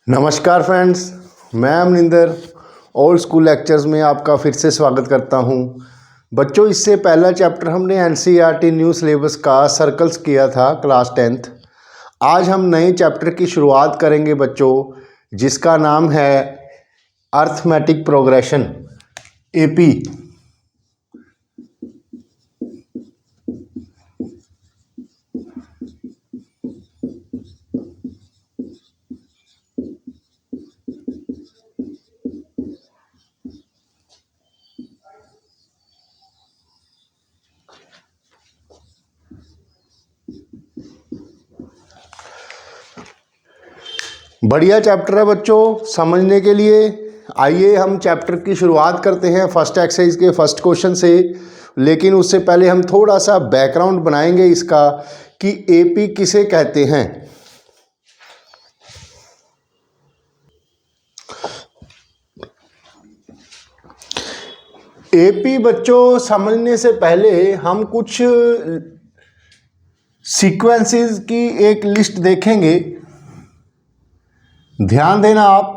नमस्कार फ्रेंड्स, मैं Amarinder old school lectures में आपका फिर से स्वागत करता हूं। बच्चों, इससे पहला चैप्टर हमने एनसीईआरटी न्यू सिलेबस का सर्कल्स किया था क्लास 10th। आज हम नए चैप्टर की शुरुआत करेंगे बच्चों, जिसका नाम है अर्थमेटिक प्रोग्रेशन एपी। बढ़िया चैप्टर है बच्चों, समझने के लिए। आइए हम चैप्टर की शुरुआत करते हैं फर्स्ट एक्सरसाइज के फर्स्ट क्वेश्चन से। लेकिन उससे पहले हम थोड़ा सा बैकग्राउंड बनाएंगे इसका कि एपी किसे कहते हैं। एपी बच्चों समझने से पहले हम कुछ सीक्वेंसेस की एक लिस्ट देखेंगे। ध्यान देना आप।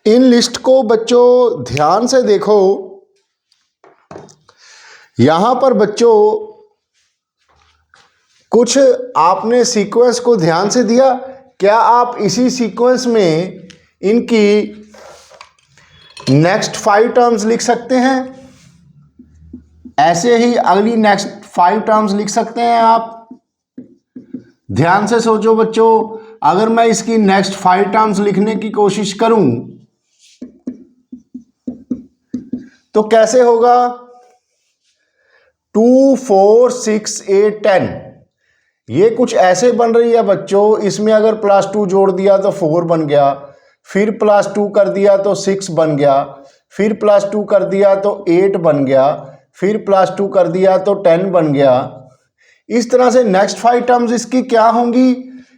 इन लिस्ट को बच्चों ध्यान से देखो। यहां पर बच्चों कुछ आपने सीक्वेंस को ध्यान से दिया। क्या आप इसी सीक्वेंस में इनकी नेक्स्ट 5 टर्म्स लिख सकते हैं? ऐसे ही अगली नेक्स्ट 5 टर्म्स लिख सकते हैं आप? ध्यान से सोचो बच्चों। अगर मैं इसकी नेक्स्ट 5 टर्म्स लिखने की कोशिश करूं तो कैसे होगा? 2, 4, 6, 8, 10 ये कुछ ऐसे बन रही है बच्चों। इसमें अगर +2 जोड़ दिया तो 4 बन गया, फिर +2 कर दिया तो 6 बन गया, फिर +2 कर दिया तो 8 बन गया, फिर +2 कर दिया तो 10 बन गया। इस तरह से नेक्स्ट 5 टर्म्स इसकी क्या होंगी?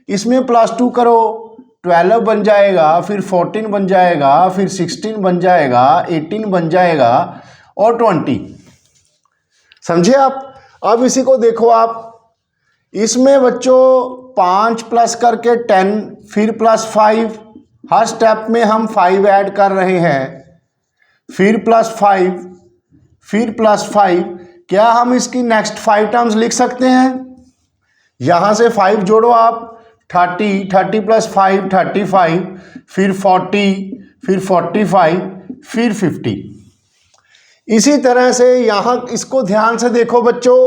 इसमें +2 करो 12 बन जाएगा, फिर 14 बन जाएगा, फिर 16 बन जाएगा, 18 बन जाएगा और 20। समझे आप? अब इसी को देखो आप। इसमें बच्चों 5 प्लस करके 10, फिर +5, हर स्टेप में हम 5 ऐड कर रहे हैं, फिर +5, फिर +5। क्या हम इसकी नेक्स्ट 5 टर्म्स लिख सकते हैं? यहां से 5 जोड़ो आप, 30, 30 + 5 35, फिर 40, फिर 45, फिर 50। इसी तरह से यहां इसको ध्यान से देखो बच्चों।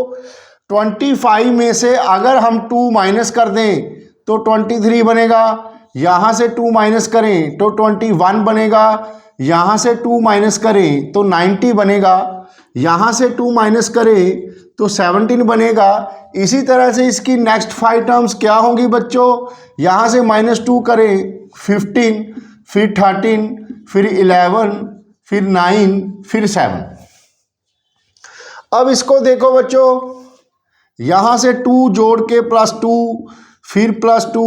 25 में से अगर हम 2 माइनस कर दें तो 23 बनेगा। यहां से 2 माइनस करें तो 21 बनेगा। यहां से 2 माइनस करें तो 90 बनेगा। यहां से 2 माइनस करें तो 17 बनेगा। इसी तरह से इसकी नेक्स्ट 5 टर्म्स क्या होंगी बच्चों? यहां से -2 करें 15, फिर 13, फिर 11, फिर 9, फिर 7। अब इसको देखो बच्चों। यहां से 2 जोड़ के +2, फिर +2,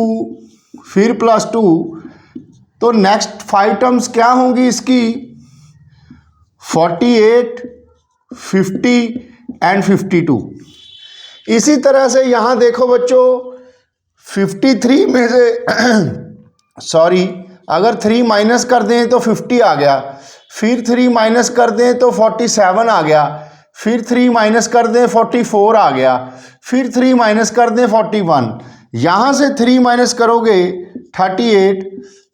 फिर +2, तो नेक्स्ट 5 टर्म्स क्या होंगी इसकी? 48, 50 एंड 52। इसी तरह से यहां देखो बच्चों, 53 में से सॉरी, अगर 3 माइनस कर दें तो 50 आ गया, फिर 3 माइनस कर दें तो 47 आ गया, फिर 3 माइनस कर दें 44 आ गया, फिर 3 माइनस कर दें 41, यहाँ से 3 माइनस करोगे 38,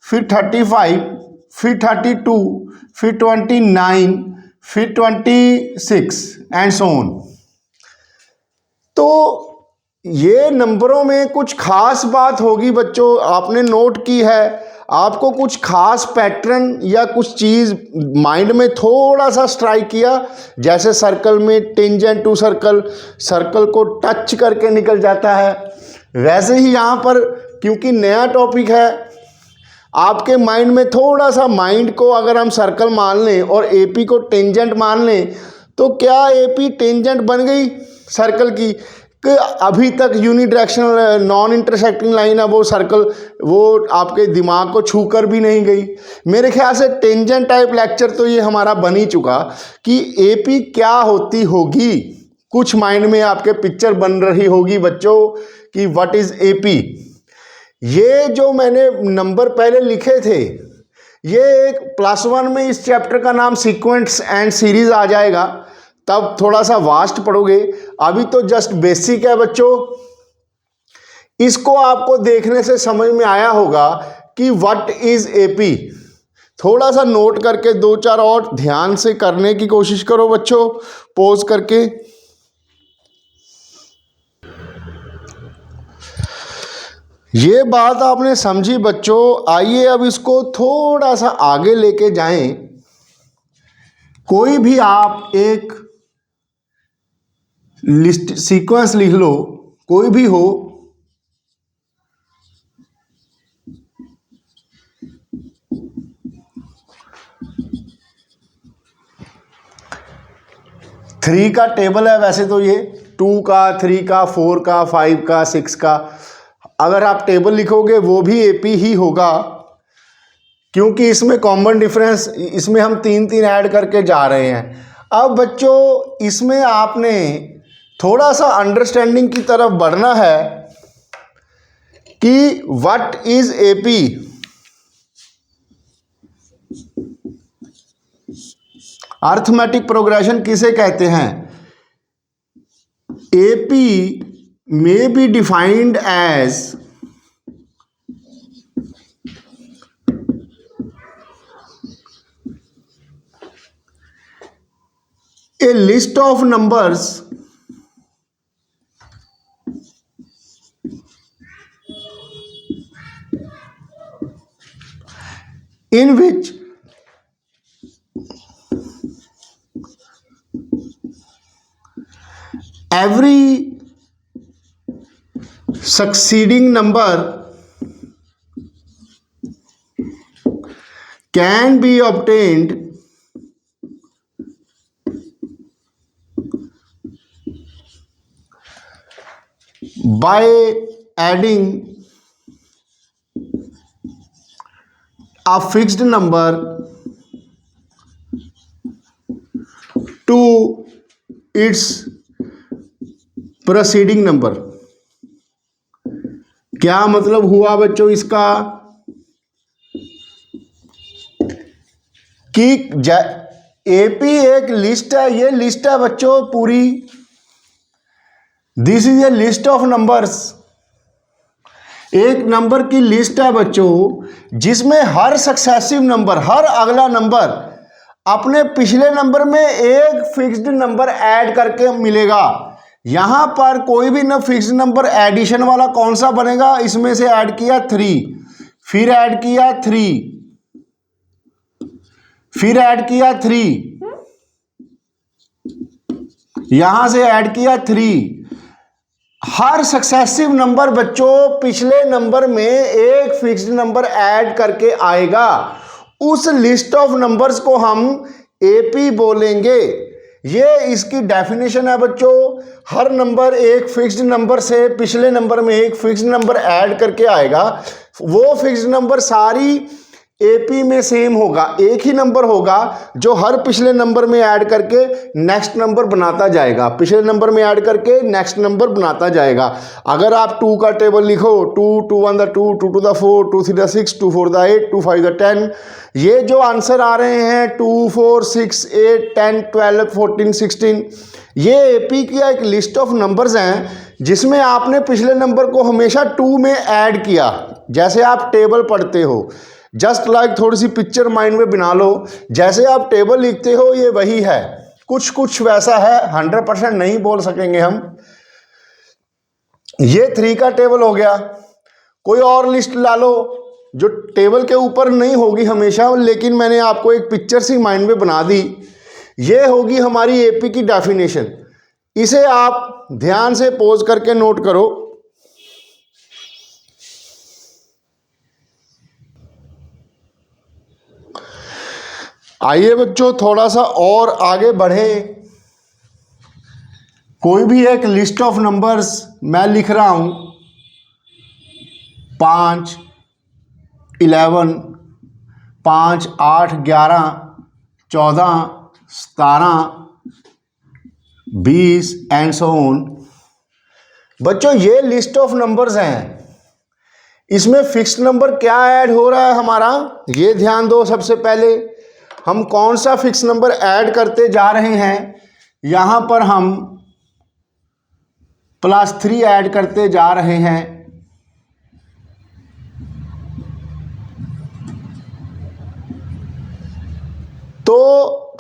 फिर 35, फिर 32, फिर 29, फिर 26 एंड सो ऑन। तो ये नंबरों में कुछ खास बात होगी बच्चों, आपने नोट की है, आपको कुछ खास पैटर्न या कुछ चीज़ माइंड में थोड़ा सा स्ट्राइक किया, जैसे सर्कल में टेंजेंट टू सर्कल, सर्कल को टच करके निकल जाता है, वैसे ही यहाँ पर क्योंकि नया टॉपिक है, आपके माइंड में थोड़ा सा, माइंड को अगर हम सर्कल मान लें और एपी को टेंजेंट मान लें, तो क्या एपी टेंजेंट बन गई सर्कल की? कि अभी तक यूनिडायरेक्शनल नॉन इंटरसेक्टिंग लाइन है, वो सर्कल वो आपके दिमाग को छू कर भी नहीं गई। मेरे ख्याल से टेंजेंट टाइप लेक्चर तो ये हमारा बन ही चुका कि एपी क्या होती होगी, कुछ माइंड में आपके पिक्चर बन रही होगी बच्चों कि व्हाट इज एपी। ये जो मैंने नंबर पहले लिखे थे, ये एक +1 में इस चैप्टर का नाम सीक्वेंस एंड सीरीज आ जाएगा, तब थोड़ा सा वास्ट पढ़ोगे, अभी तो जस्ट बेसिक है बच्चों। इसको आपको देखने से समझ में आया होगा कि व्हाट इज एपी। थोड़ा सा नोट करके 2-4 और ध्यान से करने की कोशिश करो बच्चों, पॉज करके। ये बात आपने समझी बच्चों। आइए अब इसको थोड़ा सा आगे लेके जाएं। कोई भी आप एक लिस्ट सीक्वेंस लिख लो, कोई भी हो, थ्री का टेबल है वैसे तो, ये 2 का, 3 का, 4 का, 5 का, 6 का, अगर आप टेबल लिखोगे वो भी एपी ही होगा, क्योंकि इसमें कॉमन डिफरेंस, इसमें हम 3-3 ऐड करके जा रहे हैं। अब बच्चों इसमें आपने थोड़ा सा अंडरस्टैंडिंग की तरफ बढ़ना है कि what is AP. Arithmetic progression किसे कहते हैं? AP may be defined as a list of numbers in which every succeeding number can be obtained by adding a fixed number to its preceding number। क्या मतलब हुआ बच्चों इसका कि AP एक लिस्ट है, ये लिस्ट है बच्चों पूरी, this is a list of numbers. एक नंबर की लिस्ट है बच्चों जिसमें हर सक्सेसिव नंबर, हर अगला नंबर अपने पिछले नंबर में एक फिक्स्ड नंबर ऐड करके मिलेगा। यहां पर कोई भी ना फिक्स्ड नंबर एडिशन वाला कौन सा बनेगा, इसमें से ऐड किया 3, फिर ऐड किया 3, फिर ऐड किया 3, यहां से ऐड किया 3। हर सक्सेसिव नंबर बच्चों पिछले नंबर में एक फिक्स्ड नंबर ऐड करके आएगा, उस लिस्ट ऑफ नंबर्स को हम एपी बोलेंगे। ये इसकी डेफिनेशन है बच्चों। हर नंबर एक फिक्स्ड नंबर से पिछले नंबर में एक फिक्स्ड नंबर ऐड करके आएगा, वो फिक्स्ड नंबर सारी एपी में सेम होगा, एक ही नंबर होगा जो हर पिछले नंबर में ऐड करके नेक्स्ट नंबर बनाता जाएगा, पिछले नंबर में ऐड करके नेक्स्ट नंबर बनाता जाएगा। अगर आप 2 का टेबल लिखो, 2 2 1 the 2, 2 2 the 4, 2 3 the 6, 2 4 the 8, 2 5 the 10, ये जो आंसर आ रहे हैं 2 4 6 8 10 12 14 16, ये एपी की एक लिस्ट ऑफ नंबर्स हैं जिसमें आपने पिछले नंबर को हमेशा 2 में ऐड किया। जैसे आप टेबल पढ़ते हो, जस्ट लाइक थोड़ी सी पिक्चर माइंड में बना लो, जैसे आप टेबल लिखते हो ये वही है, कुछ कुछ वैसा है, 100% नहीं बोल सकेंगे हम। ये 3 का टेबल हो गया। कोई और लिस्ट ला लो जो टेबल के ऊपर नहीं होगी हमेशा, लेकिन मैंने आपको एक पिक्चर सी माइंड में बना दी। ये होगी हमारी एपी की डेफिनेशन। इसे आप ध्यान से पॉज करके नोट करो। आइए बच्चों थोड़ा सा और आगे बढ़े। कोई भी एक लिस्ट ऑफ नंबर्स मैं लिख रहा हूं, 5 11 5 8 11 14 17 20 एंड सो ऑन। बच्चों ये लिस्ट ऑफ नंबर्स हैं, इसमें फिक्स्ड नंबर क्या ऐड हो रहा है हमारा, ये ध्यान दो। सबसे पहले हम कौन सा फिक्स नंबर ऐड करते जा रहे हैं, यहां पर हम +3 ऐड करते जा रहे हैं। तो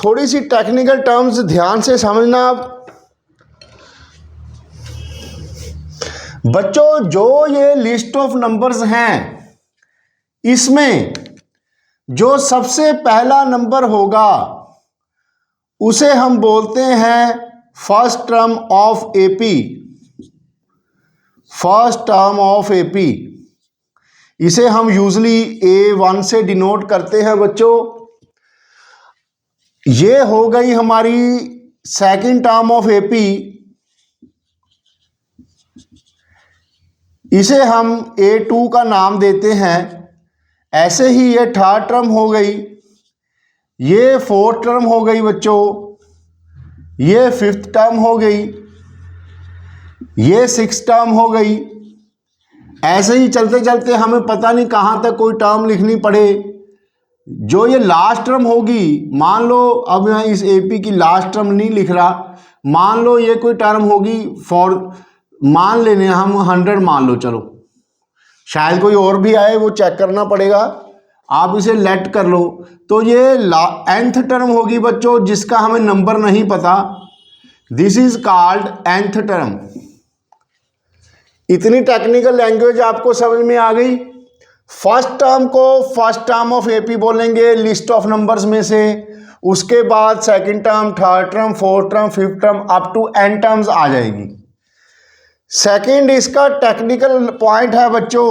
थोड़ी सी टेक्निकल टर्म्स ध्यान से समझना आप बच्चों। जो ये लिस्ट ऑफ नंबर्स हैं, इसमें जो सबसे पहला नंबर होगा उसे हम बोलते हैं first term of AP, first term of AP. इसे हम यूजली A1 से डिनोट करते हैं बच्चों। ये हो गई हमारी सेकंड टर्म ऑफ एपी, इसे हम A2 का नाम देते हैं। ऐसे ही ये थर्ड टर्म हो गई, ये फोर्थ टर्म हो गई बच्चों, ये फिफ्थ टर्म हो गई, ये सिक्स टर्म हो गई। ऐसे ही चलते चलते हमें पता नहीं कहाँ तक कोई टर्म लिखनी पड़े। जो ये लास्ट टर्म होगी, मान लो अब मैं इस एपी की लास्ट टर्म नहीं लिख रहा, मान लो ये कोई टर्म होगी, फॉर मान लेने हम 100 मान लो, चलो शायद कोई और भी आए, वो चेक करना पड़ेगा, आप इसे लेट कर लो। तो ये nth टर्म होगी बच्चों, जिसका हमें नंबर नहीं पता, this is called nth term. इतनी टेक्निकल लैंग्वेज आपको समझ में आ गई। फर्स्ट टर्म को फर्स्ट टर्म ऑफ एपी बोलेंगे लिस्ट ऑफ नंबर्स में से, उसके बाद second term, third term, fourth term, fifth term, up to n terms आ जाएगी। सेकंड इसका टेक्निकल पॉइंट है बच्चों,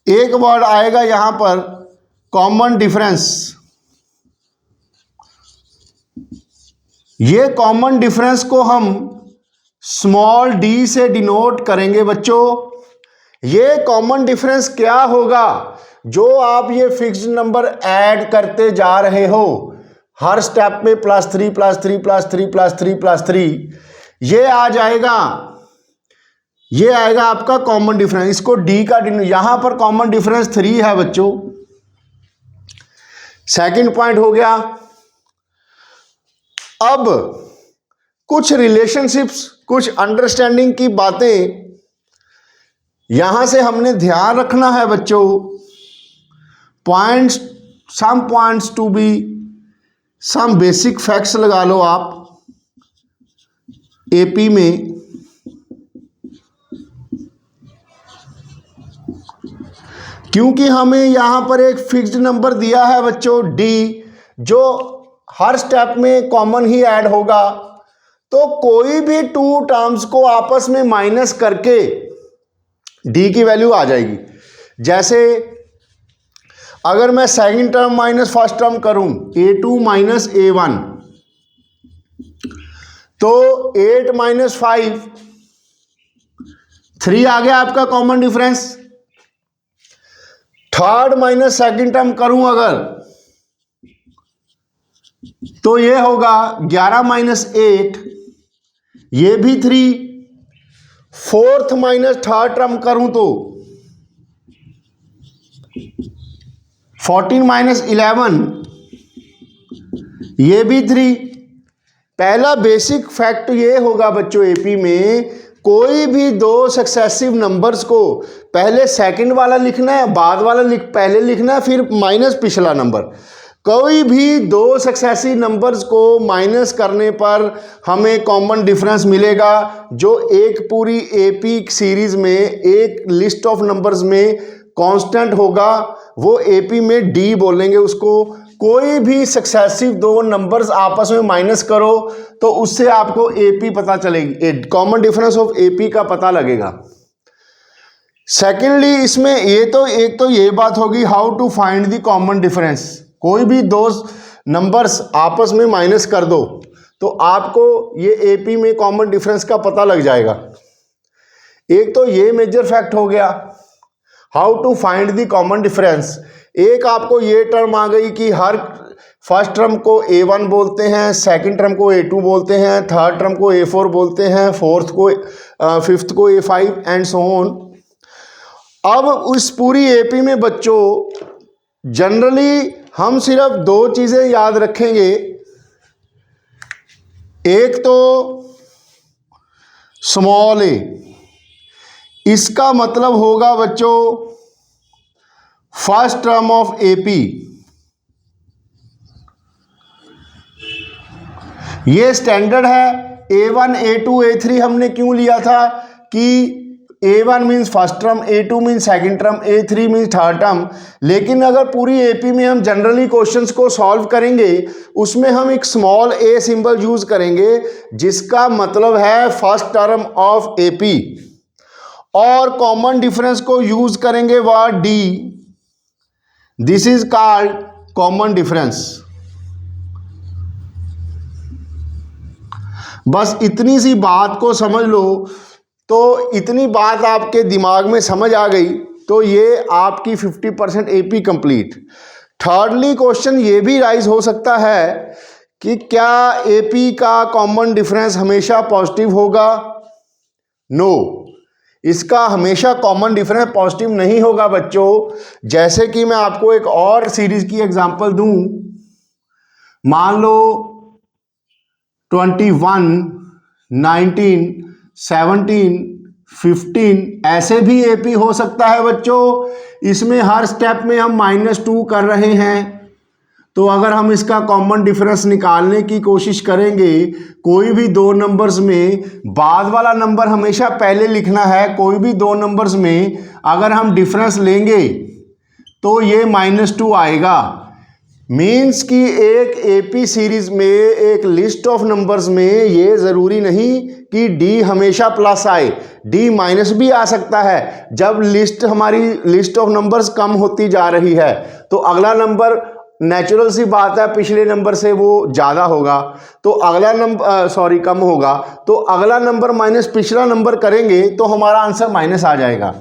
एक वर्ड आएगा यहां पर कॉमन डिफरेंस। ये कॉमन डिफरेंस को हम स्मॉल d से डिनोट करेंगे बच्चों। ये कॉमन डिफरेंस क्या होगा, जो आप ये फिक्स्ड नंबर ऐड करते जा रहे हो हर स्टेप में +3 +3 +3 +3 +3, ये आ जाएगा, ये आएगा आपका कॉमन डिफरेंस। इसको d का यहां पर कॉमन डिफरेंस 3 है बच्चों। सेकंड पॉइंट हो गया। अब कुछ रिलेशनशिप्स, कुछ अंडरस्टैंडिंग की बातें यहां से हमने ध्यान रखना है बच्चों। Points, some points to be, some basic facts लगा लो आप एपी में। क्योंकि हमें यहां पर एक फिक्स्ड नंबर दिया है बच्चों d, जो हर स्टेप में कॉमन ही ऐड होगा, तो कोई भी 2 टर्म्स को आपस में माइनस करके d की वैल्यू आ जाएगी। जैसे अगर मैं second term minus first term करूं, A2 माइनस A1, तो 8 माइनस 5, 3 आ गया आपका common difference. Third minus second term करूं अगर तो ये होगा 11 माइनस 8, ये भी 3। फोर्थ माइनस थर्ड टर्म करूं तो 14 माइनस 11, ये भी 3। पहला बेसिक फैक्ट ये होगा बच्चों एपी में, कोई भी दो सक्सेसिव नंबर्स को पहले सेकंड वाला लिखना है, बाद वाला पहले लिखना है, फिर माइनस पिछला नंबर। कोई भी दो सक्सेसिव नंबर्स को माइनस करने पर हमें कॉमन डिफरेंस मिलेगा, जो एक पूरी एपी सीरीज में एक लिस्ट ऑफ नंबर्स में कांस्टेंट होगा, वो एपी में डी बोलेंगे उसको। कोई भी सक्सेसिव दो नंबर्स आपस में माइनस करो तो उससे आपको एपी पता चलेगी, कॉमन डिफरेंस ऑफ एपी का पता लगेगा। सेकेंडली इसमें एक तो ये बात होगी how to find the common difference. कोई भी दो नंबर्स आपस में माइनस कर दो तो आपको ये एपी में कॉमन डिफरेंस का पता लग जाएगा। एक तो ये मेजर फैक्ट हो गया how to find the common difference. एक आपको ये टर्म आ गई कि हर फर्स्ट टर्म को A1 बोलते हैं, सेकंड टर्म को A2 बोलते हैं, थर्ड टर्म को A4 बोलते हैं, फिफ्थ को A5 एंड सो ऑन। अब उस पूरी एपी में बच्चों जनरली हम सिर्फ दो चीजें याद रखेंगे। एक तो स्मॉल ए, इसका मतलब होगा बच्चों फर्स्ट टर्म ऑफ एपी। ये स्टैंडर्ड है। A1 A2 A3 हमने क्यों लिया था कि A1 means first term, A2 means second term, A3 means third term. लेकिन अगर पूरी एपी में हम जनरली क्वेश्चंस को सॉल्व करेंगे उसमें हम एक स्मॉल ए सिंबल यूज करेंगे जिसका मतलब है फर्स्ट टर्म ऑफ एपी, और कॉमन डिफरेंस को यूज करेंगे word D. This is called common difference. बस इतनी सी बात को समझ लो, तो इतनी बात आपके दिमाग में समझ आ गई तो ये आपकी 50% एपी कंप्लीट। थर्डली क्वेश्चन ये भी राइज हो सकता है कि क्या एपी का कॉमन डिफरेंस हमेशा पॉजिटिव होगा? नो, इसका हमेशा कॉमन डिफरेंस पॉजिटिव नहीं होगा बच्चों। जैसे कि मैं आपको एक और सीरीज की एग्जांपल दूं, मान लो 21, 19, 17, 15 ऐसे भी एपी हो सकता है बच्चों। इसमें हर स्टेप में हम -2 कर रहे हैं, तो अगर हम इसका कॉमन डिफरेंस निकालने की कोशिश करेंगे, कोई भी दो नंबर्स में बाद वाला नंबर हमेशा पहले लिखना है। कोई भी दो नंबर्स में अगर हम डिफरेंस लेंगे तो ये -2 आएगा। मीन्स कि एक एपी सीरीज में एक लिस्ट ऑफ नंबर्स में ये ज़रूरी नहीं कि डी हमेशा प्लस आए, डी माइनस भी आ सकता है। जब हमारी लिस्ट ऑफ नंबर्स कम होती जा रही है तो अगला नंबर, नेचुरल सी बात है, पिछले नंबर से वो ज़्यादा होगा तो अगला नंबर कम होगा, तो अगला नंबर माइनस पिछला नंबर करेंगे तो हमारा आंसर माइनस आ जाएगा।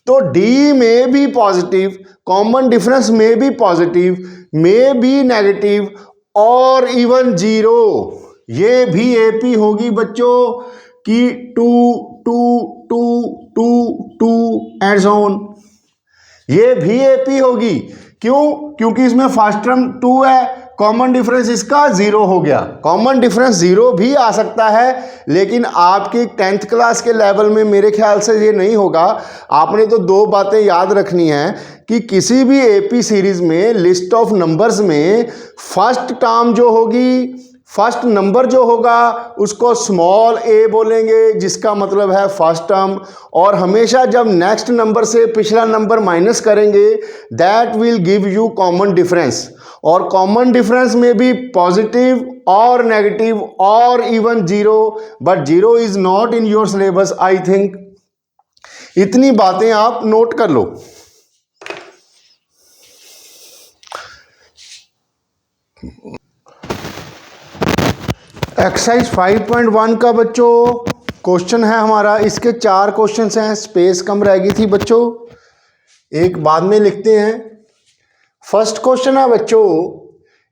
तो डी में भी पॉजिटिव, कॉमन डिफरेंस में भी पॉजिटिव, में भी नेगेटिव और इवन जीरो, ये भी एपी होगी बच्चों कि 2 2 2 2 2 एंड सो ऑन। ये भी एपी होगी। क्यों? क्योंकि इसमें फर्स्ट टर्म 2 है, कॉमन डिफरेंस इसका 0 हो गया। कॉमन डिफरेंस 0 भी आ सकता है, लेकिन आपकी 10th क्लास के लेवल में मेरे ख्याल से ये नहीं होगा। आपने तो दो बातें याद रखनी है कि किसी भी एपी सीरीज में लिस्ट ऑफ नंबर्स में फर्स्ट टर्म जो होगी, फर्स्ट नंबर जो होगा उसको स्मॉल ए बोलेंगे, जिसका मतलब है फर्स्ट टर्म। और हमेशा जब नेक्स्ट नंबर से पिछला नंबर माइनस करेंगे that will give you common difference. और कॉमन डिफरेंस में भी पॉजिटिव और नेगेटिव और even zero, but zero is not in your syllabus I think. इतनी बातें आप नोट कर लो। एक्सरसाइज 5.1 का बच्चों क्वेश्चन है हमारा। इसके 4 क्वेश्चन हैं, स्पेस कम रह गई थी बच्चों। एक बाद में लिखते हैं। फर्स्ट क्वेश्चन है बच्चों,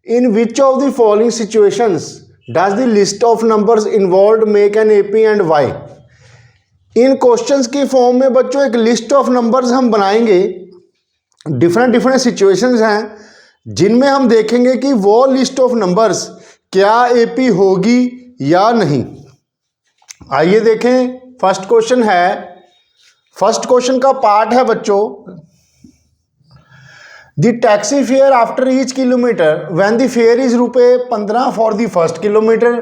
in which of the following situations does the list of numbers involve make an AP and why. इन क्वेश्चंस की फॉर्म में बच्चों एक लिस्ट ऑफ नंबर्स हम बनाएंगे। डिफरेंट डिफरेंट सिचुएशंस हैं जिनमें हम देखेंगे कि वो लिस्ट ऑफ नंबर्स क्या एपी होगी या नहीं। आइए देखें, फर्स्ट क्वेश्चन है, फर्स्ट क्वेश्चन का पार्ट है बच्चों, the taxi fare after each kilometre when the fair is ₹15 for the first kilometre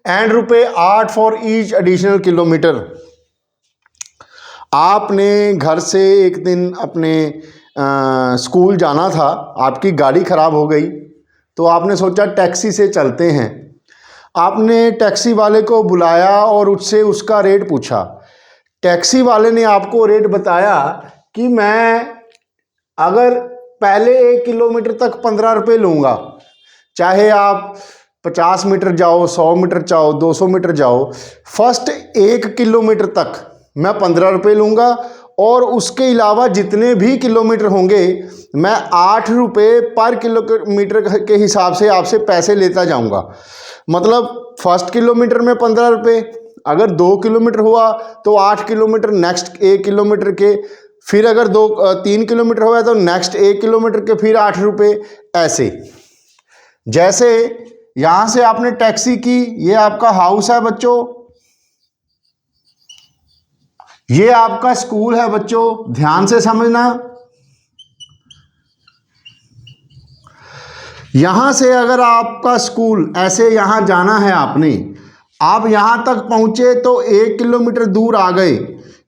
and ₹8 for each additional kilometre. आपने घर से एक दिन अपने स्कूल जाना था, आपकी गाड़ी ख़राब हो गई तो आपने सोचा टैक्सी से चलते हैं। आपने टैक्सी वाले को बुलाया और उससे उसका रेट पूछा। टैक्सी वाले ने आपको रेट बताया कि मैं अगर पहले 1 किलोमीटर तक 15 रुपये लूँगा, चाहे आप 50 मीटर जाओ, 100 मीटर जाओ, 200 मीटर जाओ, फर्स्ट 1 किलोमीटर तक मैं 15 रुपये लूँगा और उसके अलावा जितने भी किलोमीटर होंगे मैं 8 रुपये पर किलोमीटर के हिसाब से आपसे पैसे लेता जाऊँगा। मतलब फर्स्ट किलोमीटर में 15 रुपये, अगर 2 किलोमीटर हुआ तो 8 किलोमीटर नेक्स्ट 1 किलोमीटर के, फिर अगर 3 किलोमीटर हुआ तो नेक्स्ट 1 किलोमीटर के फिर 8 रुपये, ऐसे। जैसे यहाँ से आपने टैक्सी की, ये आपका हाउस है बच्चों, ये आपका स्कूल है बच्चों, ध्यान से समझना। यहां से अगर आपका स्कूल ऐसे यहां जाना है आपने, आप यहां तक पहुंचे तो 1 किलोमीटर दूर आ गए।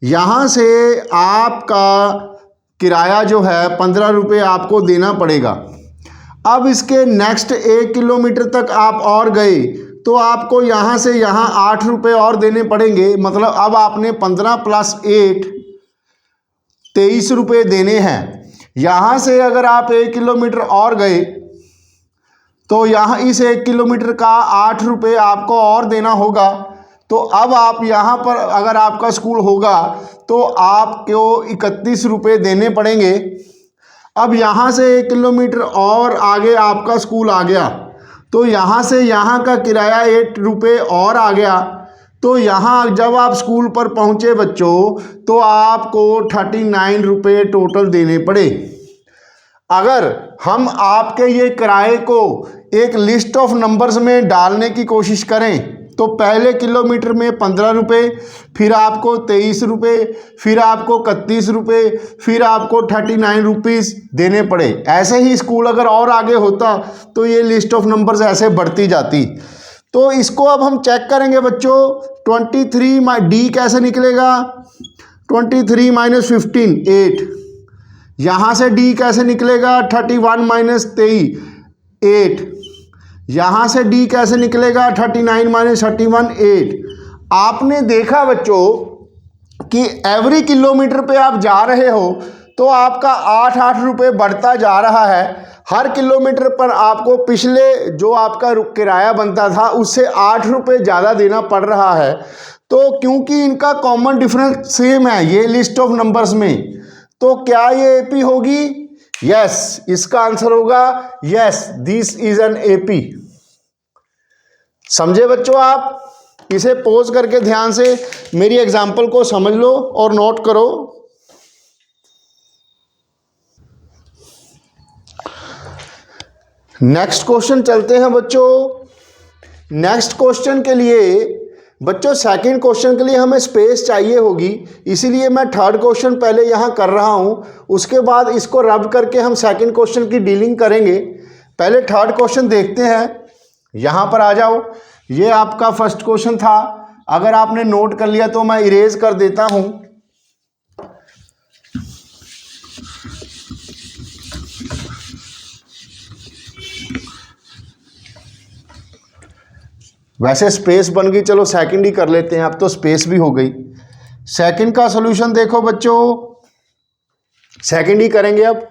यहां से आपका किराया जो है 15 रुपये आपको देना पड़ेगा। अब इसके नेक्स्ट 1 किलोमीटर तक आप और गए तो आपको यहाँ से यहाँ 8 रुपये और देने पड़ेंगे। मतलब अब आपने 15 + 8 23 रुपये देने हैं। यहाँ से अगर आप 1 किलोमीटर और गए तो यहाँ इस 1 किलोमीटर का 8 रुपये आपको और देना होगा। तो अब आप यहाँ पर अगर आपका स्कूल होगा तो आपको 31 रुपये देने पड़ेंगे। अब यहाँ से 1 किलोमीटर और आगे आपका स्कूल आ गया तो यहाँ से यहाँ का किराया 8 रुपये और आ गया। तो यहाँ जब आप स्कूल पर पहुँचे बच्चों तो आपको 39 रुपये टोटल देने पड़े। अगर हम आपके ये किराए को एक लिस्ट ऑफ नंबर्स में डालने की कोशिश करें तो पहले किलोमीटर में 15 रुपये, फिर आपको 23 रुपये, फिर आपको 31 रुपये, फिर आपको 39 रुपीज़ देने पड़े। ऐसे ही स्कूल अगर और आगे होता तो ये लिस्ट ऑफ नंबर्स ऐसे बढ़ती जाती। तो इसको अब हम चेक करेंगे बच्चों। 23 डी कैसे निकलेगा? 23 - 15 8। यहाँ से डी कैसे निकलेगा? 31 - 23 8। यहाँ से डी कैसे निकलेगा? 39 - 31 8। आपने देखा बच्चों कि एवरी किलोमीटर पे आप जा रहे हो तो आपका 8 रुपये बढ़ता जा रहा है। हर किलोमीटर पर आपको पिछले जो आपका किराया बनता था उससे 8 रुपये ज़्यादा देना पड़ रहा है। तो क्योंकि इनका कॉमन डिफरेंस सेम है ये लिस्ट ऑफ नंबर्स में, तो क्या ये एपी होगी? यस, इसका आंसर होगा yes, this is an AP. समझे बच्चों? आप इसे पॉज करके ध्यान से मेरी एग्जांपल को समझ लो और नोट करो। नेक्स्ट क्वेश्चन चलते हैं बच्चों। नेक्स्ट क्वेश्चन के लिए बच्चों, सेकंड क्वेश्चन के लिए हमें स्पेस चाहिए होगी, इसीलिए मैं थर्ड क्वेश्चन पहले यहाँ कर रहा हूँ, उसके बाद इसको रब करके हम सेकंड क्वेश्चन की डीलिंग करेंगे। पहले थर्ड क्वेश्चन देखते हैं। यहाँ पर आ जाओ। ये आपका फर्स्ट क्वेश्चन था। अगर आपने नोट कर लिया तो मैं इरेज कर देता हूँ। वैसे स्पेस बन गई, चलो सेकंड ही कर लेते हैं, अब तो स्पेस भी हो गई। सेकंड का सॉल्यूशन देखो बच्चों, सेकंड ही करेंगे अब।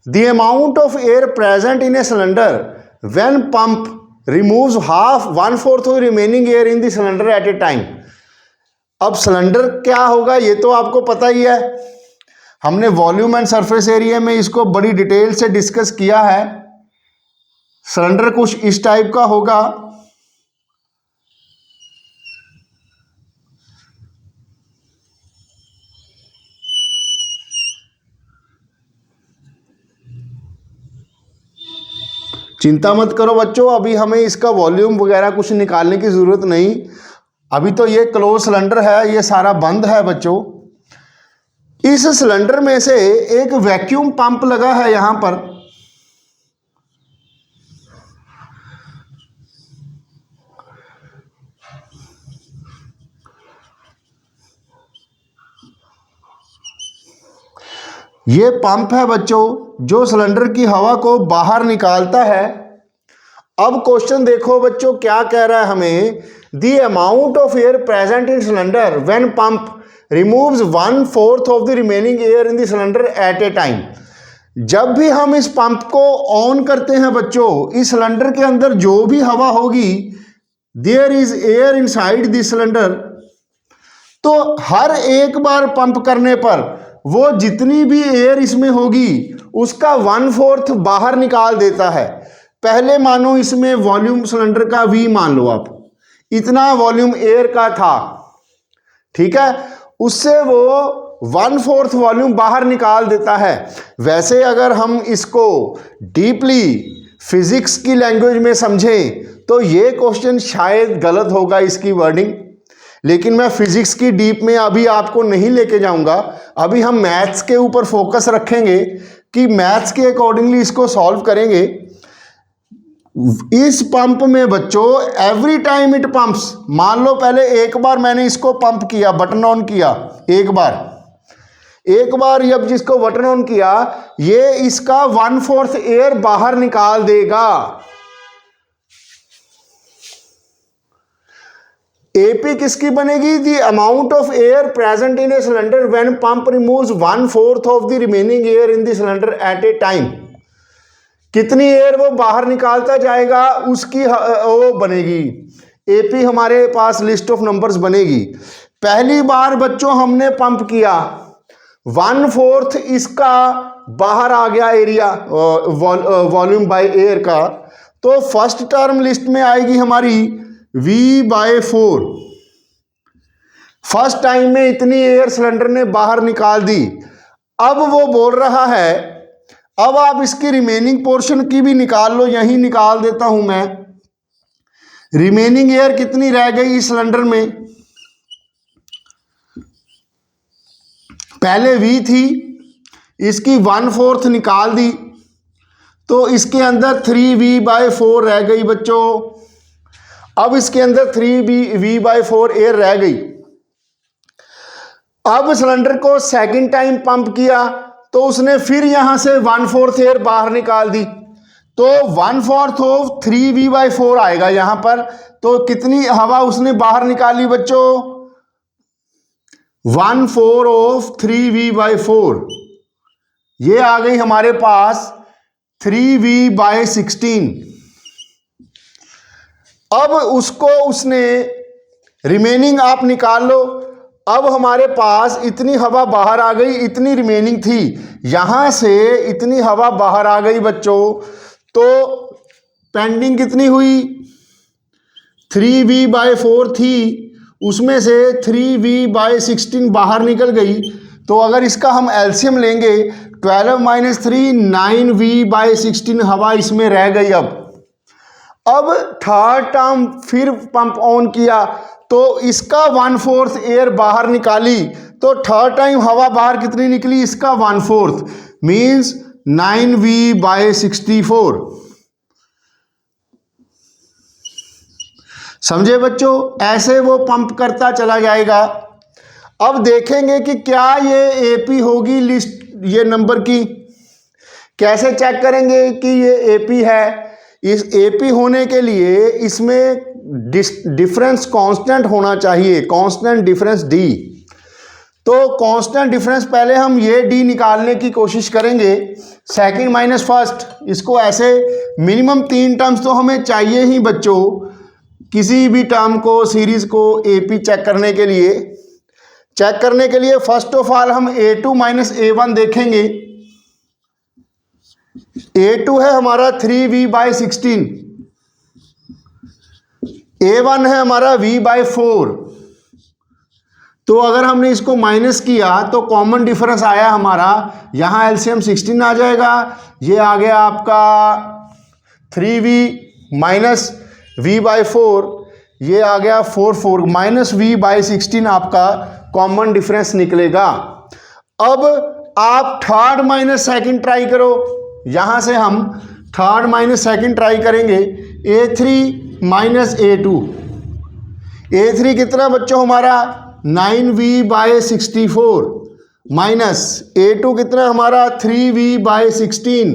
The amount of air present in a cylinder when pump removes half 1/4 of remaining air in the cylinder eight A time. अब सिलेंडर क्या होगा ये तो आपको पता ही है। हमने वॉल्यूम एंड सरफेस एरिया में इसको बड़ी डिटेल से डिस्कस किया है। सिलेंडर कुछ इस टाइप का होगा। चिंता मत करो बच्चों, अभी हमें इसका वॉल्यूम वगैरह कुछ निकालने की ज़रूरत नहीं। अभी तो ये क्लोज सिलेंडर है, ये सारा बंद है बच्चों। इस सिलेंडर में से एक वैक्यूम पंप लगा है यहां पर। ये पंप है बच्चों जो सिलेंडर की हवा को बाहर निकालता है। अब क्वेश्चन देखो बच्चों क्या कह रहा है हमें, the amount of air present in cylinder when pump removes 1/4 of the remaining air in the cylinder eight A time. जब भी हम इस पंप को ऑन करते हैं बच्चों, इस सिलेंडर के अंदर जो भी हवा होगी, there is air inside the cylinder, तो हर एक बार पंप करने पर वो जितनी भी एयर इसमें होगी उसका 1/4 बाहर निकाल देता है। पहले मानो इसमें वॉल्यूम सिलेंडर का V मान लो आप, इतना वॉल्यूम एयर का था, ठीक है, उससे वो 1/4 वॉल्यूम बाहर निकाल देता है। वैसे अगर हम इसको डीपली फिजिक्स की लैंग्वेज में समझें तो ये क्वेश्चन शायद गलत होगा इसकी वर्डिंग, लेकिन मैं फिजिक्स की डीप में अभी आपको नहीं लेके जाऊंगा। अभी हम मैथ्स के ऊपर फोकस रखेंगे कि मैथ्स के अकॉर्डिंगली इसको सॉल्व करेंगे। इस पंप में बच्चों एवरी टाइम इट पंप्स, मान लो पहले एक बार मैंने इसको पंप किया, बटन ऑन किया, एक बार जब जिसको बटन ऑन किया, ये इसका 1/4 एयर बाहर निकाल देगा। एपी किसकी बनेगी, the amount of air present in a cylinder when pump removes 1/4 of the remaining air in the cylinder eight A time. कितनी एयर वो बाहर निकालता जाएगा उसकी वो बनेगी, एपी हमारे पास लिस्ट ऑफ नंबर्स बनेगी। पहली बार बच्चों हमने पंप किया, 1/4 इसका बाहर आ गया एरिया वॉल्यूम बाय एयर का, तो फर्स्ट टर्म लिस्ट में आएगी हमारी V/4। फर्स्ट टाइम में इतनी एयर सिलेंडर ने बाहर निकाल दी। अब वो बोल रहा है, अब आप इसकी रिमेनिंग पोर्शन की भी निकाल लो, यही निकाल देता हूं मैं। रिमेनिंग एयर कितनी रह गई इस सिलेंडर में, पहले V थी, इसकी 1/4 निकाल दी, तो इसके अंदर 3V/4 रह गई बच्चों। अब इसके अंदर 3V/4 एयर रह गई। अब सिलेंडर को सेकंड टाइम पंप किया तो उसने फिर यहां से 1/4 एयर बाहर निकाल दी, तो 1/4 ऑफ 3V/4 आएगा यहां पर। तो कितनी हवा उसने बाहर निकाली बच्चों, 1/4 ऑफ 3V/4, ये आ गई हमारे पास 3V/16। अब उसको उसने रिमेनिंग आप निकाल लो। अब हमारे पास इतनी हवा बाहर आ गई, इतनी रिमेनिंग थी, यहां से इतनी हवा बाहर आ गई बच्चों, तो पेंडिंग कितनी हुई, 3V/4 थी, उसमें से 3V/16 बाहर निकल गई। तो अगर इसका हम एलसीएम लेंगे 12 - 3 9V/16 हवा इसमें रह गई। अब थर्ड टर्म फिर पंप ऑन किया तो इसका 1/4 एयर बाहर निकाली, तो थर्ड टाइम हवा बाहर कितनी निकली, इसका 1/4 मीन्स 9V/64। समझे बच्चों, ऐसे वो पंप करता चला जाएगा। अब देखेंगे कि क्या ये एपी होगी लिस्ट, ये नंबर की कैसे चेक करेंगे कि ये एपी है। इस एपी होने के लिए इसमें डिफरेंस कांस्टेंट होना चाहिए, कांस्टेंट डिफरेंस डी। तो कांस्टेंट डिफरेंस पहले हम ये डी निकालने की कोशिश करेंगे, सेकंड माइनस फर्स्ट, इसको ऐसे मिनिमम 3 टर्म्स तो हमें चाहिए ही बच्चों, किसी भी टर्म को सीरीज को एपी चेक करने के लिए चेक करने के लिए फर्स्ट ऑफ ऑल हम A2 माइनस A1 देखेंगे। A2 है हमारा 3V/16, A1 है हमारा V/4। तो अगर हमने इसको माइनस किया तो कॉमन डिफरेंस आया हमारा, यहाँ एलसीएम 16 आ जाएगा, ये आ गया आपका 3V माइनस V/4, ये आ गया 4 माइनस V/16 आपका कॉमन डिफरेंस निकलेगा। अब आप थर्ड माइनस सेकंड ट्राई करो, यहाँ से हम थर्ड माइनस सेकंड ट्राई करेंगे। A3 माइनस A2, A3 कितना बच्चों हमारा 9V/64 माइनस A2 कितना हमारा 3V/16।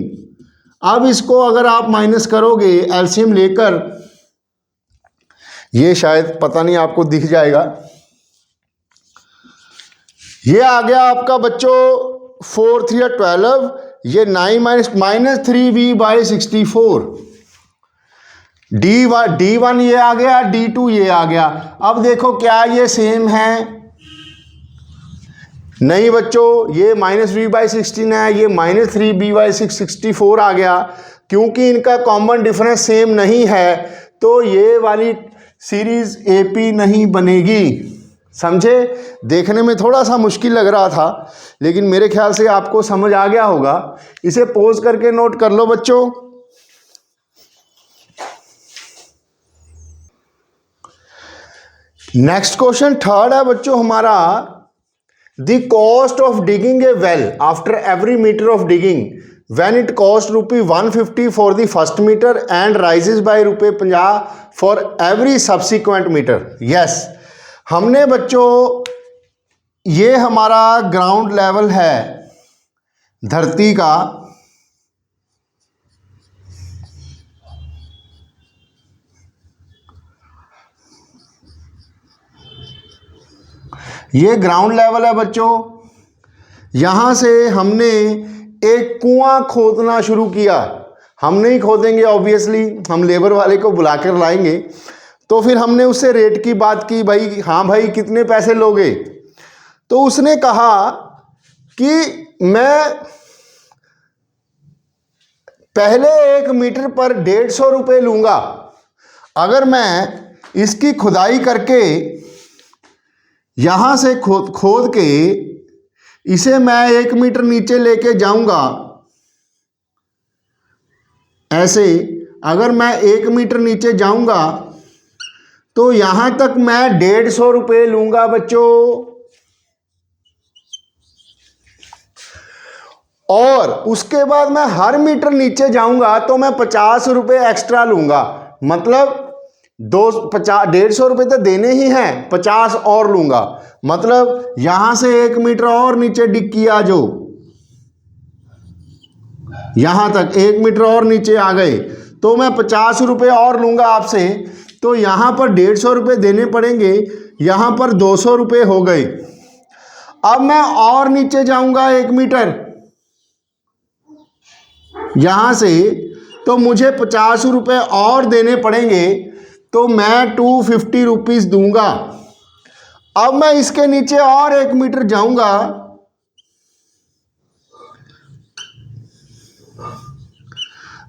अब इसको अगर आप माइनस करोगे एलसीएम लेकर, ये शायद पता नहीं आपको दिख जाएगा, ये आ गया आपका बच्चों 4 3 12, ये 9 माइनस 3V/64, D1 ये आ गया, D2 ये आ गया। अब देखो क्या ये सेम है? नहीं बच्चों, ये माइनस V/16 है, ये माइनस 3V/64 आ गया। क्योंकि इनका कॉमन डिफरेंस सेम नहीं है तो ये वाली सीरीज AP नहीं बनेगी। समझे? देखने में थोड़ा सा मुश्किल लग रहा था, लेकिन मेरे ख्याल से आपको समझ आ गया होगा। इसे पोज करके नोट कर लो बच्चों। नेक्स्ट क्वेश्चन थर्ड है बच्चों हमारा, the cost of digging a well after every metre of digging when it cost ₹150 for the first metre and rises by ₹50 for every subsequent metre. Yes, हमने बच्चों, ये हमारा ग्राउंड लेवल है धरती का, ये ग्राउंड लेवल है बच्चों। यहाँ से हमने एक कुआं खोदना शुरू किया। हम नहीं खोदेंगे ऑब्वियसली, हम लेबर वाले को बुला कर लाएंगे। तो फिर हमने उससे रेट की बात की, भाई हाँ भाई कितने पैसे लोगे? तो उसने कहा कि मैं पहले 1 मीटर पर 150 रुपये लूँगा। अगर मैं इसकी खुदाई करके यहाँ से खोद के इसे मैं 1 मीटर नीचे लेके जाऊंगा, ऐसे अगर मैं 1 मीटर नीचे जाऊंगा तो यहाँ तक मैं 150 रुपये लूँगा बच्चों। और उसके बाद मैं हर मीटर नीचे जाऊंगा तो मैं 50 रुपये एक्स्ट्रा लूँगा। मतलब 150 रुपये तो देने ही हैं, 50 और लूँगा। मतलब यहाँ से 1 मीटर और नीचे डिग किया, जो यहाँ तक 1 मीटर और नीचे आ गए तो मैं 50 रुपये और लूँगा आपसे। तो यहाँ पर 150 रुपये देने पड़ेंगे, यहाँ पर 200 रुपये हो गए। अब मैं और नीचे जाऊँगा 1 मीटर यहाँ से, तो मुझे 50 रुपये और देने पड़ेंगे, तो मैं 250 रुपीज़ दूंगा। अब मैं इसके नीचे और 1 मीटर जाऊंगा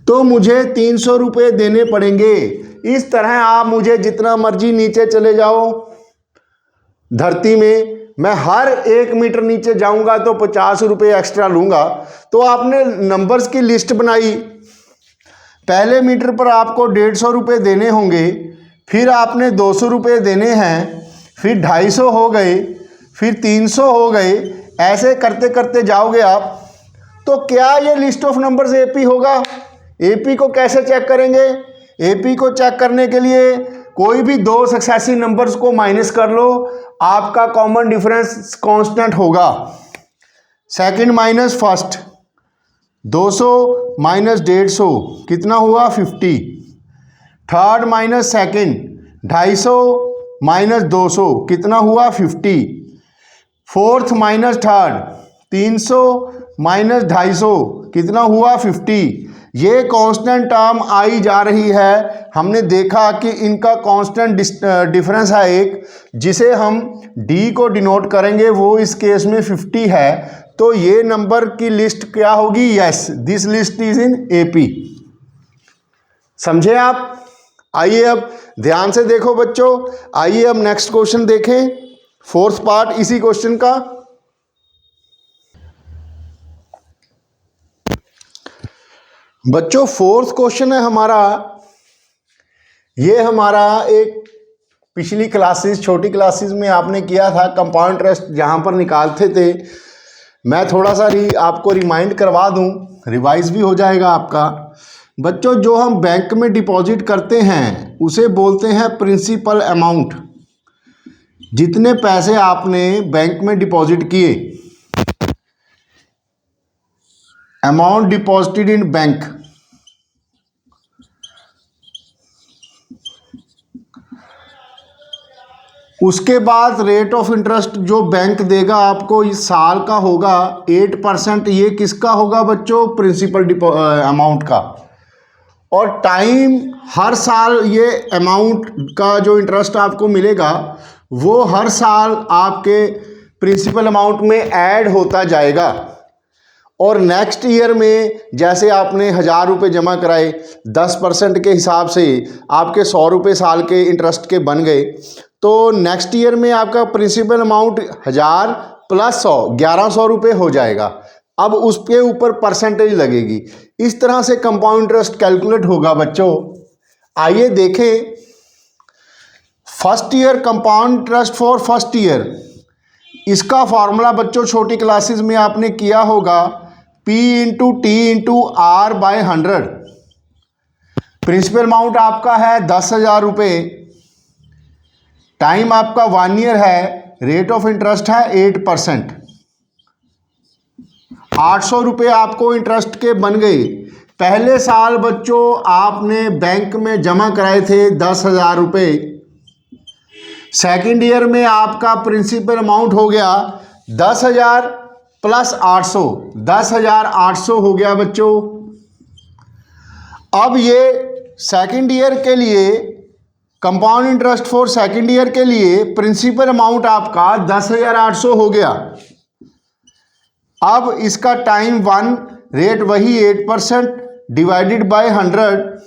तो मुझे 300 रुपये देने पड़ेंगे। इस तरह आप मुझे जितना मर्जी नीचे चले जाओ धरती में, मैं हर 1 मीटर नीचे जाऊंगा तो 50 रुपये एक्स्ट्रा लूँगा। तो आपने नंबर्स की लिस्ट बनाई, पहले मीटर पर आपको 150 रुपये देने होंगे, फिर आपने 200 रुपये देने हैं, फिर 250 हो गए, फिर 300 हो गए, ऐसे करते करते जाओगे आप। तो क्या ये लिस्ट ऑफ नंबर्स AP होगा? AP को कैसे चेक करेंगे? AP को चेक करने के लिए कोई भी 2 सक्सेसिव नंबर्स को माइनस कर लो, आपका कॉमन डिफरेंस कांस्टेंट होगा। सेकंड माइनस फर्स्ट, 200 माइनस 150 कितना हुआ? 50। थर्ड माइनस सेकंड, 250 माइनस 200 कितना हुआ? 50। फोर्थ माइनस थर्ड, 300 माइनस 250 कितना हुआ? 50। ये कांस्टेंट टर्म आई जा रही है। हमने देखा कि इनका कांस्टेंट डिफरेंस है एक, जिसे हम डी को डिनोट करेंगे, वो इस केस में 50 है। तो ये नंबर की लिस्ट क्या होगी? Yes, this list is in AP. समझे आप? आइए अब ध्यान से देखो बच्चों। आइए अब नेक्स्ट क्वेश्चन देखें, फोर्थ पार्ट इसी क्वेश्चन का। बच्चों फोर्थ क्वेश्चन है हमारा, ये हमारा एक पिछली क्लासेस, छोटी क्लासेस में आपने किया था कंपाउंड इंटरेस्ट, जहां पर निकालते थे। मैं थोड़ा सा आपको रिमाइंड करवा दूं, रिवाइज भी हो जाएगा आपका। बच्चों जो हम बैंक में डिपॉजिट करते हैं उसे बोलते हैं प्रिंसिपल अमाउंट। जितने पैसे आपने बैंक में डिपॉजिट किए, अमाउंट डिपॉजिटेड इन बैंक, उसके बाद रेट ऑफ इंटरेस्ट जो बैंक देगा आपको इस साल का होगा 8%। ये किसका होगा बच्चों? प्रिंसिपल अमाउंट का। और टाइम, हर साल ये अमाउंट का जो इंटरेस्ट आपको मिलेगा वो हर साल आपके प्रिंसिपल अमाउंट में ऐड होता जाएगा। और नेक्स्ट ईयर में जैसे आपने 1000 रुपये जमा कराए, 10% के हिसाब से आपके 100 रुपये साल के इंटरेस्ट के बन गए, तो नेक्स्ट ईयर में आपका प्रिंसिपल अमाउंट 1000 प्लस 100 1100 रुपये हो जाएगा। अब उसके ऊपर परसेंटेज लगेगी। इस तरह से कंपाउंड इंटरेस्ट कैलकुलेट होगा बच्चों। आइए देखें, first year compound interest for first year, इसका फॉर्मूला बच्चों छोटी क्लासेस में आपने किया होगा, P into T into R by 100। Principal amount आपका है 10,000 रुपये, टाइम आपका 1 ईयर है, रेट ऑफ इंटरेस्ट है 8%। 800 रुपये आपको इंटरेस्ट के बन गए। पहले साल बच्चों आपने बैंक में जमा कराए थे 10,000 रुपये। सेकेंड ईयर में आपका प्रिंसिपल अमाउंट हो गया 10,000 प्लस 800, 10,800 हो गया बच्चों। अब ये सेकेंड ईयर के लिए compound interest for second year के लिए प्रिंसिपल अमाउंट आपका 10,800 हो गया। अब इसका टाइम 1, रेट वही 8% डिवाइडेड बाय 100।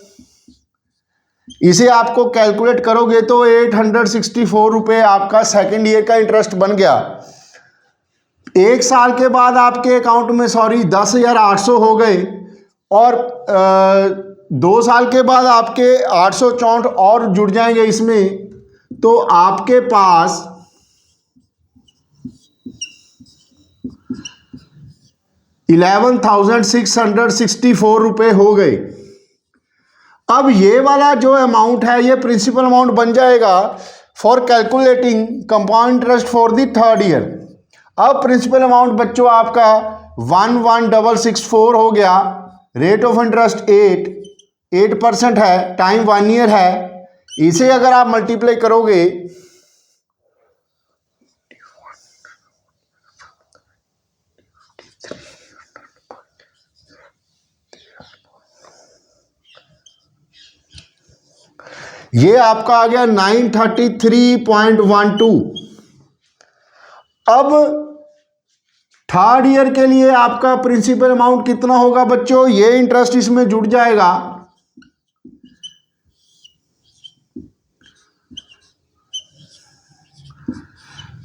इसे आपको कैलकुलेट करोगे तो 864 रुपये आपका सेकेंड ईयर का इंटरेस्ट बन गया। एक साल के बाद आपके अकाउंट में 10,800 हो गए, और 2 साल के बाद आपके 864 और जुड़ जाएंगे इसमें, तो आपके पास 11,664 रुपये हो गए। अब ये वाला जो अमाउंट है ये प्रिंसिपल अमाउंट बन जाएगा for calculating compound interest for the third year. अब प्रिंसिपल अमाउंट बच्चों आपका 11,664 हो गया, रेट ऑफ इंटरेस्ट 8% है, टाइम 1 ईयर है। इसे अगर आप मल्टीप्लाई करोगे ये आपका आ गया 933.12। अब थर्ड ईयर के लिए आपका प्रिंसिपल अमाउंट कितना होगा बच्चों? ये इंटरेस्ट इसमें जुड़ जाएगा,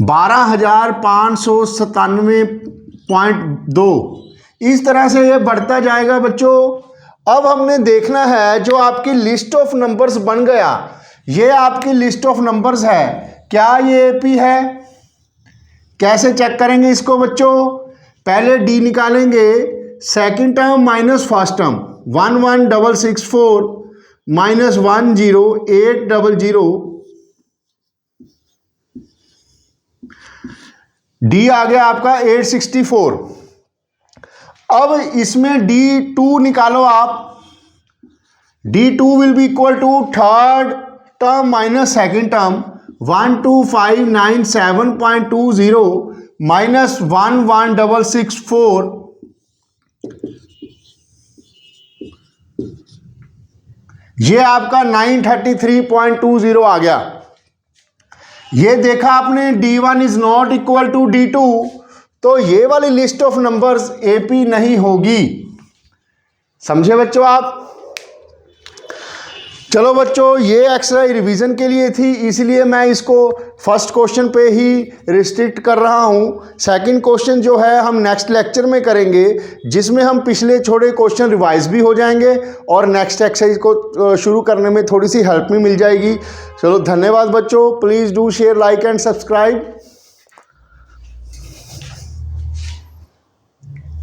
12,597.2। इस तरह से ये बढ़ता जाएगा बच्चों। अब हमने देखना है जो आपकी लिस्ट ऑफ नंबर्स बन गया, ये आपकी लिस्ट ऑफ नंबर्स है, क्या ये एपी है? कैसे चेक करेंगे इसको बच्चों? पहले डी निकालेंगे, second term minus first term, 11,664 minus 10,800, d आ गया आपका 864। अब इसमें D2 निकालो आप, D2 will be equal to third term minus second term, 12,597.20 minus 11,664 ये आपका 933.20 आ गया। ये देखा आपने D1 is not equal to D2, तो ये वाली लिस्ट ऑफ नंबर्स AP नहीं होगी। समझे बच्चों आप? चलो बच्चों, ये एक्सरसाइज रिवीजन के लिए थी, इसलिए मैं इसको फर्स्ट क्वेश्चन पे ही रिस्ट्रिक्ट कर रहा हूँ। सेकंड क्वेश्चन जो है हम नेक्स्ट लेक्चर में करेंगे, जिसमें हम पिछले छोटे क्वेश्चन रिवाइज भी हो जाएंगे और नेक्स्ट एक्सरसाइज को शुरू करने में थोड़ी सी हेल्प भी मिल जाएगी। चलो धन्यवाद बच्चों, please do share, like and subscribe.